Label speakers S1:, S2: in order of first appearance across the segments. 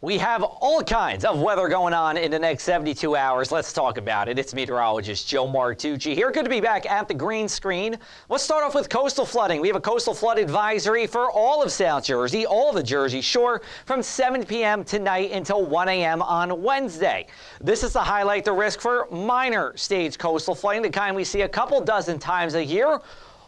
S1: We have all kinds of weather going on in the next 72 hours. Let's talk about it. It's meteorologist Joe Martucci here. Good to be back at the green screen. Let's start off with coastal flooding. We have a coastal flood advisory for all of South Jersey, all the Jersey Shore, from 7 p.m. tonight until 1 a.m. on Wednesday. This is to highlight the risk for minor stage coastal flooding, the kind we see a couple dozen times a year.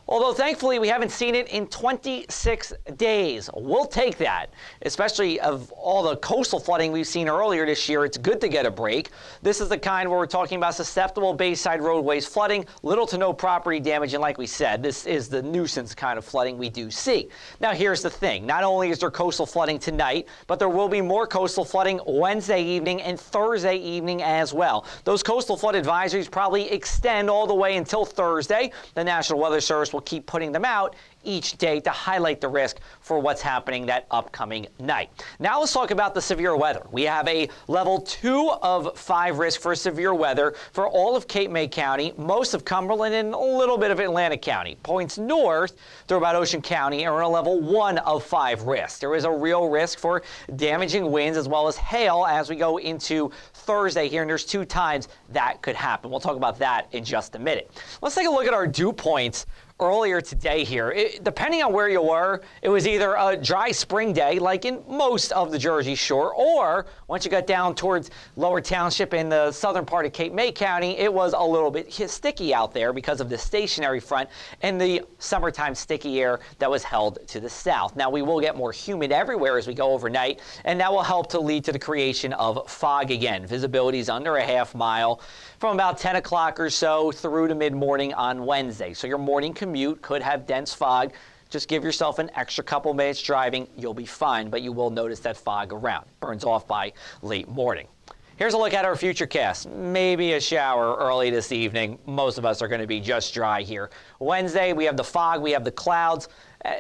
S1: Although, thankfully, we haven't seen it in 26 days. We'll take that, especially of all the coastal flooding we've seen earlier this year. It's good to get a break. This is the kind where we're talking about susceptible bayside roadways flooding, little to no property damage, and like we said, this is the nuisance kind of flooding we do see. Now, here's the thing. Not only is there coastal flooding tonight, but there will be more coastal flooding Wednesday evening and Thursday evening as well. Those coastal flood advisories probably extend all the way until Thursday. The National Weather Service will keep putting them out each day to highlight the risk for what's happening that upcoming night. Now let's talk about the severe weather. We have a level 2 of 5 risk for severe weather for all of Cape May County, most of Cumberland, and a little bit of Atlantic County. Points north through about Ocean County are a level 1 of 5 risk. There is a real risk for damaging winds as well as hail as we go into Thursday here, and there's 2 times that could happen. We'll talk about that in just a minute. Let's take a look at our dew points earlier today here. Depending on where you were, it was either a dry spring day, like in most of the Jersey Shore, or once you got down towards Lower Township in the southern part of Cape May County, it was a little bit sticky out there because of the stationary front and the summertime sticky air that was held to the south. Now, we will get more humid everywhere as we go overnight, and that will help to lead to the creation of fog again. Visibility is under a half mile from about 10 o'clock or so through to mid-morning on Wednesday. So your morning commute could have dense fog. Just give yourself an extra couple minutes driving. You'll be fine, but you will notice that fog around. Burns off by late morning. Here's a look at our futurecast. Maybe a shower early this evening. Most of us are going to be just dry here. Wednesday, we have the fog, we have the clouds.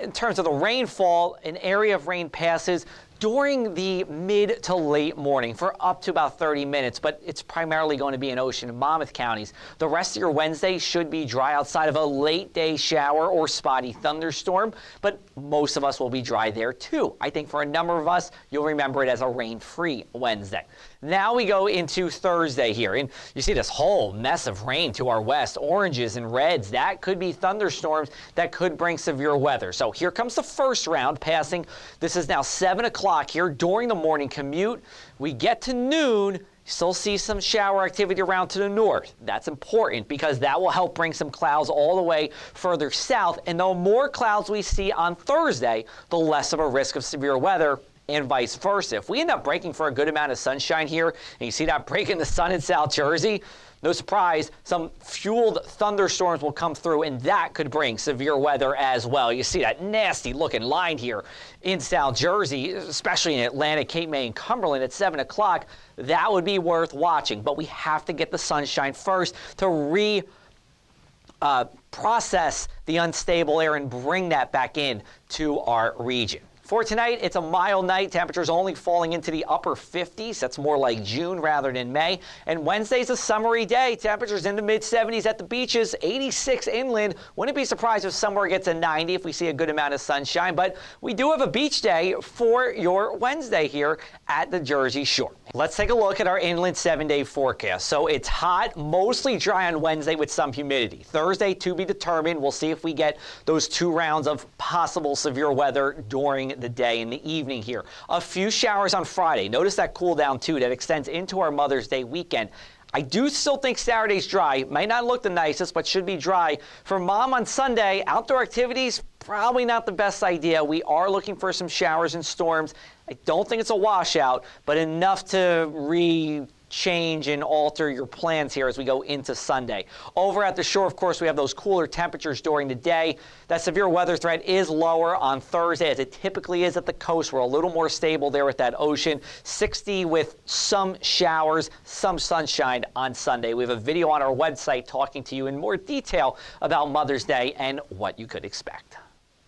S1: In terms of the rainfall, an area of rain passes during the mid to late morning for up to about 30 minutes, but it's primarily going to be in Ocean and Monmouth counties. The rest of your Wednesday should be dry outside of a late day shower or spotty thunderstorm, but most of us will be dry there too. I think for a number of us, you'll remember it as a rain-free Wednesday. Now we go into Thursday here, and you see this whole mess of rain to our west, oranges and reds. That could be thunderstorms that could bring severe weather. So here comes the first round passing. This is now 7 o'clock here during the morning commute. We get to noon, still see some shower activity around to the north. That's important because that will help bring some clouds all the way further south. And the more clouds we see on Thursday, the less of a risk of severe weather, and vice versa. If we end up breaking for a good amount of sunshine here, and you see that break in the sun in South Jersey, no surprise, some fueled thunderstorms will come through, and that could bring severe weather as well. You see that nasty looking line here in South Jersey, especially in Atlantic, Cape May, and Cumberland at 7 o'clock. That would be worth watching, but we have to get the sunshine first to process the unstable air and bring that back in to our region. For tonight, it's a mild night. Temperatures only falling into the upper 50s. That's more like June rather than May. And Wednesday's a summery day. Temperatures in the mid-70s at the beaches, 86 inland. Wouldn't be surprised if somewhere gets a 90 if we see a good amount of sunshine. But we do have a beach day for your Wednesday here at the Jersey Shore. Let's take a look at our inland 7-day forecast. So it's hot, mostly dry on Wednesday with some humidity. Thursday to be determined. We'll see if we get those 2 rounds of possible severe weather during the day and the evening here. A few showers on Friday. Notice that cool down too that extends into our Mother's Day weekend. I do still think Saturday's dry. Might not look the nicest, but should be dry. For Mom on Sunday, outdoor activities, probably not the best idea. We are looking for some showers and storms. I don't think it's a washout, but enough to change and alter your plans here as we go into Sunday. Over at the shore, of course, we have those cooler temperatures during the day. That severe weather threat is lower on Thursday, as it typically is at the coast. We're a little more stable there with that ocean. 60 with some showers, some sunshine on Sunday. We have a video on our website talking to you in more detail about Mother's Day and what you could expect.